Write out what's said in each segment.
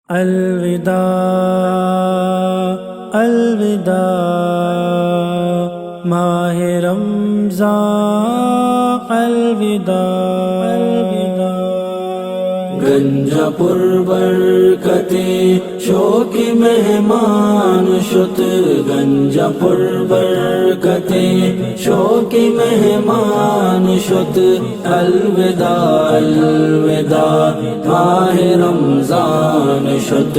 الوداع الوداع ماہ رمضان الوداع گنجا پر برکتیں شوق مہمان شد گنجا پر برکتیں شوق مہمان شد الوداع الوداع ماہ رمضان شد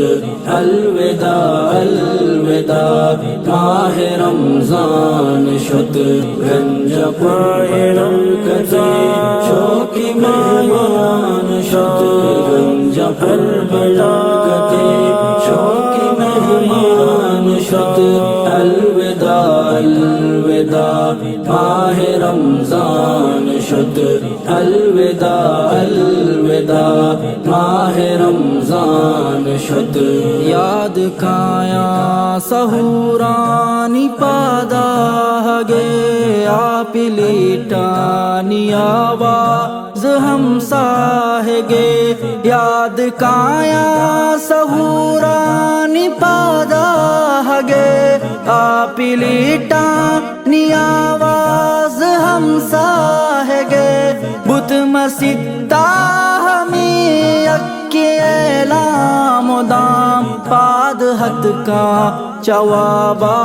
الوداع الوداع ماہ رمضان شد گنجا پر برکتیں شوق مہمان شد گنجا پر برکتیں شوق مہمان شد الوداع الوداع ماہ رمضان شد الوداع الوداع ماہ رمضان شد یاد کھایا سہورانی پادا گے آپ لیٹانی آواز ہم ساہگے یاد کایا سہورانی پادا گے آپ لیٹانی آواز ہم ساہگے بت مسجدہ ہمیں اکی اعلام دام پاد حد کا چوابا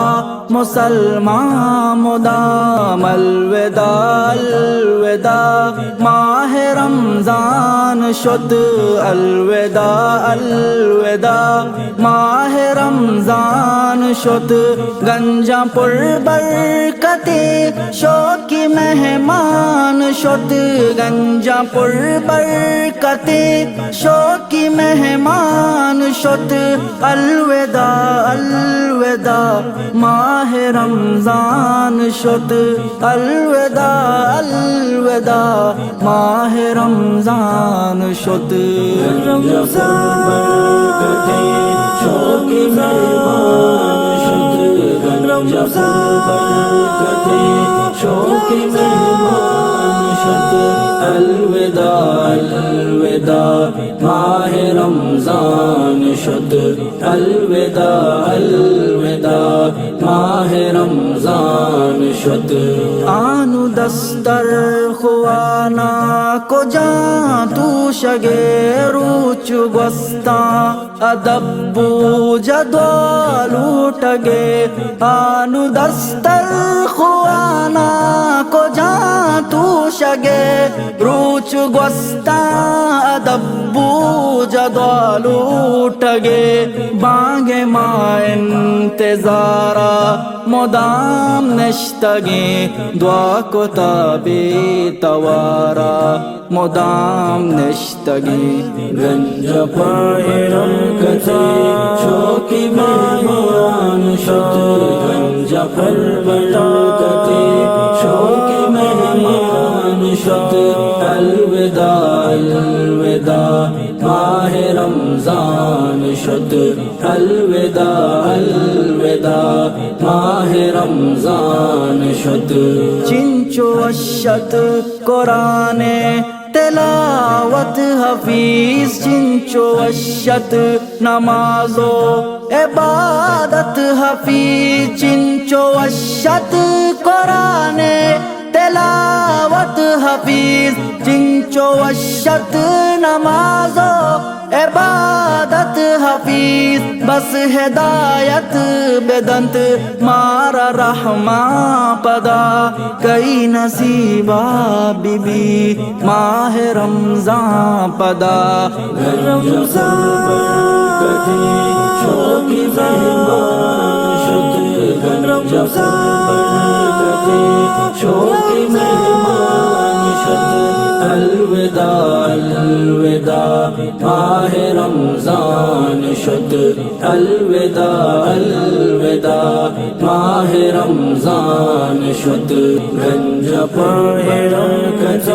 مسلمان مدام الوداع الوداع ماہ رمضان شد الوداع الوداع ماہ رمضان شد گنجا پر برکتیں شوق مہمان شد گنجا پر برکتیں شوق مہمان شد الوداع الوداع ماہ رمضان شد الوداع الوداع ماہ رمضان شد شوق مہمان شد شوق مہمان شد الوداع الوداع ماہ رمضان شد الوداع الوداع ماہ رمضان شد آنو دستر خوانا کو جان تو شگے روچ گستا ادبو جدوال اٹھگے آنو دستر خوانا کو جان تو شگے روچ گستا ادبو جدوال اٹھگے بانگے ماں انتظارا مدام نشتگے دعا کو تابی توارا مدام نشتگی گنجا پائے رکھتے شوق مہمان شد گنجا پر برکتے شوق مہمان شد الوداع الوداع ماہ رمضان شد الوداع الوداع ماہ رمضان شد چنچو اشت قرآن تلاوت حفیظ چنچو اشت نماز و عبادت حفیظ چنچو اشت قرآن تلاوت حفیظ چنچو اشت نماز و عبادت حفیظ بس ہدایت بدنت مارا رحماں پدا کئی نصیبہ بی بی ماہ رمضان پدا رمضان شوق مہمان شد گنجا شوق مہمان شد الوداع الوداع ماہ رمضان شد الوداع الوداع ماہ رمضان شد گنجا پر برکتیں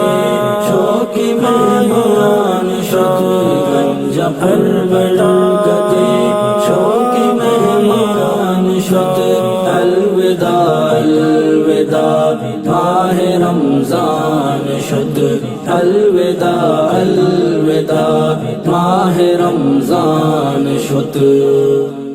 شوق مہمان شد گنجا پر برکتیں شوق مہمان شد الوداع الوداع ماہ رمضان شد الوداع الوداع ماہ رمضان شت